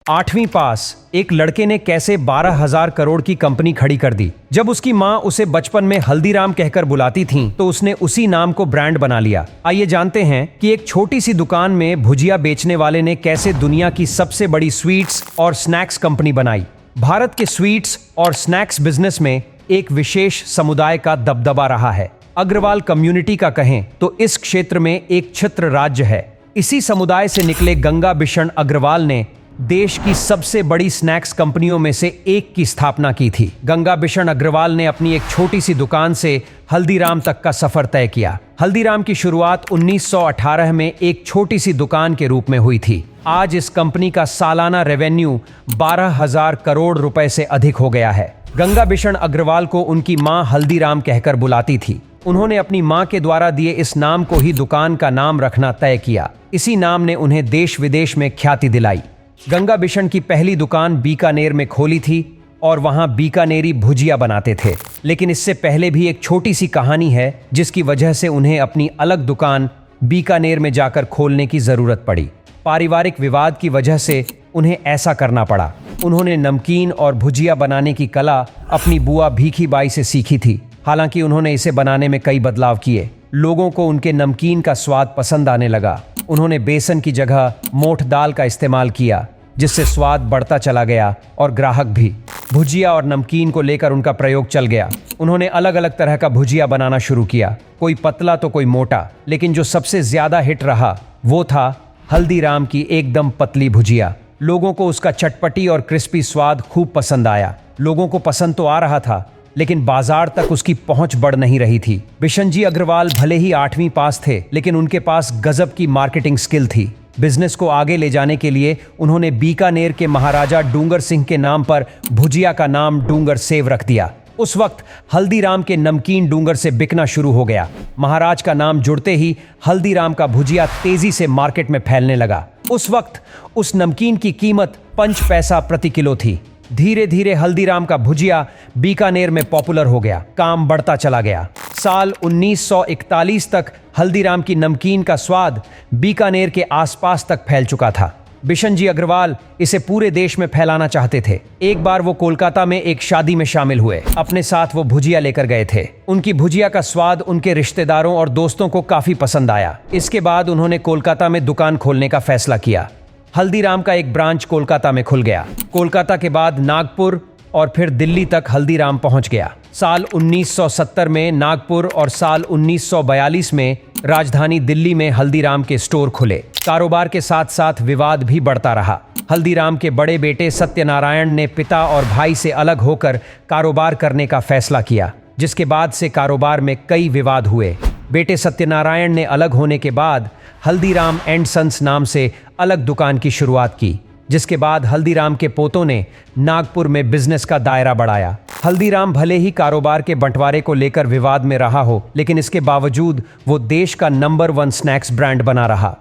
8वीं पास, एक लड़के ने कैसे 12,000 करोड़ की कंपनी खड़ी कर दी। जब उसकी माँ उसे बचपन में हल्दीराम कहकर बुलाती थीं, तो उसने उसी नाम को ब्रांड बना लिया। आइए जानते हैं कि एक छोटी सी दुकान में भुजिया बेचने वाले ने कैसे दुनिया की सबसे बड़ी स्वीट्स और स्नैक्स कंपनी बनाई। भारत के स्वीट्स और स्नैक्स बिजनेस में एक विशेष समुदाय का दबदबा रहा है। अग्रवाल कम्युनिटी का कहें तो इस क्षेत्र में एक छत्र राज्य है। इसी समुदाय से निकले गंगा बिशन अग्रवाल ने देश की सबसे बड़ी स्नैक्स कंपनियों में से एक की स्थापना की थी। गंगा बिशन अग्रवाल ने अपनी एक छोटी सी दुकान से हल्दीराम तक का सफर तय किया। हल्दीराम की शुरुआत 1918 में एक छोटी सी दुकान के रूप में हुई थी। आज इस कंपनी का सालाना रेवेन्यू 12,000 करोड़ रुपए से अधिक हो गया है। गंगा बिशन अग्रवाल को उनकी मां हल्दीराम कहकर बुलाती थी। उन्होंने अपनी मां के द्वारा दिए इस नाम को ही दुकान का नाम रखना तय किया। इसी नाम ने उन्हें देश विदेश में ख्याति दिलाई। गंगा बिशन की पहली दुकान बीकानेर में खोली थी और वहां बीकानेरी भुजिया बनाते थे। लेकिन इससे पहले भी एक छोटी सी कहानी है जिसकी वजह से उन्हें अपनी अलग दुकान बीकानेर में जाकर खोलने की जरूरत पड़ी। पारिवारिक विवाद की वजह से उन्हें ऐसा करना पड़ा। उन्होंने नमकीन और भुजिया बनाने की कला अपनी बुआ भीखी बाई से सीखी थी। हालांकि उन्होंने इसे बनाने में कई बदलाव किए। लोगों को उनके नमकीन का स्वाद पसंद आने लगा। उन्होंने बेसन की जगह मोठ दाल का इस्तेमाल किया, जिससे स्वाद बढ़ता चला गया और ग्राहक भी। भुजिया और नमकीन को लेकर उनका प्रयोग चल गया। उन्होंने अलग अलग तरह का भुजिया बनाना शुरू किया, कोई पतला तो कोई मोटा। लेकिन जो सबसे ज्यादा हिट रहा वो था हल्दीराम की एकदम पतली भुजिया। लोगों को उसका चटपटी और क्रिस्पी स्वाद खूब पसंद आया। लोगों को पसंद तो आ रहा था, लेकिन बाजार तक उसकी पहुंच बढ़ नहीं रही थी। बिशन जी अग्रवाल भले ही 8वीं पास थे, लेकिन उनके पास गजब की मार्केटिंग स्किल थी। बिजनेस को आगे ले जाने के लिए उन्होंने बीकानेर के महाराजा डूंगर सिंह के नाम पर भुजिया का नाम डूंगर सेव रख दिया। उस वक्त हल्दीराम के नमकीन डूंगर से बिकना शुरू हो गया। महाराज का नाम जुड़ते ही हल्दीराम का भुजिया तेजी से मार्केट में फैलने लगा। उस वक्त उस नमकीन की कीमत 5 पैसा प्रति किलो थी। धीरे धीरे हल्दीराम का भुजिया बीकानेर में पॉपुलर हो गया। काम बढ़ता चला गया। साल 1941 तक हल्दीराम की नमकीन का स्वाद बीकानेर के आसपास तक फैल चुका था। बिशन जी अग्रवाल इसे पूरे देश में फैलाना चाहते थे। एक बार वो कोलकाता में एक शादी में शामिल हुए। अपने साथ वो भुजिया लेकर गए थे। उनकी भुजिया का स्वाद उनके रिश्तेदारों और दोस्तों को काफी पसंद आया। इसके बाद उन्होंने कोलकाता में दुकान खोलने का फैसला किया। हल्दीराम का एक ब्रांच कोलकाता में खुल गया। कोलकाता के बाद नागपुर और फिर दिल्ली तक हल्दीराम पहुंच गया। साल 1970 में नागपुर और साल 1942 में राजधानी दिल्ली में हल्दीराम के स्टोर खुले। कारोबार के साथ साथ विवाद भी बढ़ता रहा। हल्दीराम के बड़े बेटे सत्यनारायण ने पिता और भाई से अलग होकर कारोबार करने का फैसला किया, जिसके बाद से कारोबार में कई विवाद हुए। बेटे सत्यनारायण ने अलग होने के बाद हल्दीराम एंड सन्स नाम से अलग दुकान की शुरुआत की, जिसके बाद हल्दीराम के पोतों ने नागपुर में बिजनेस का दायरा बढ़ाया। हल्दीराम भले ही कारोबार के बंटवारे को लेकर विवाद में रहा हो, लेकिन इसके बावजूद वो देश का नंबर 1 स्नैक्स ब्रांड बना रहा।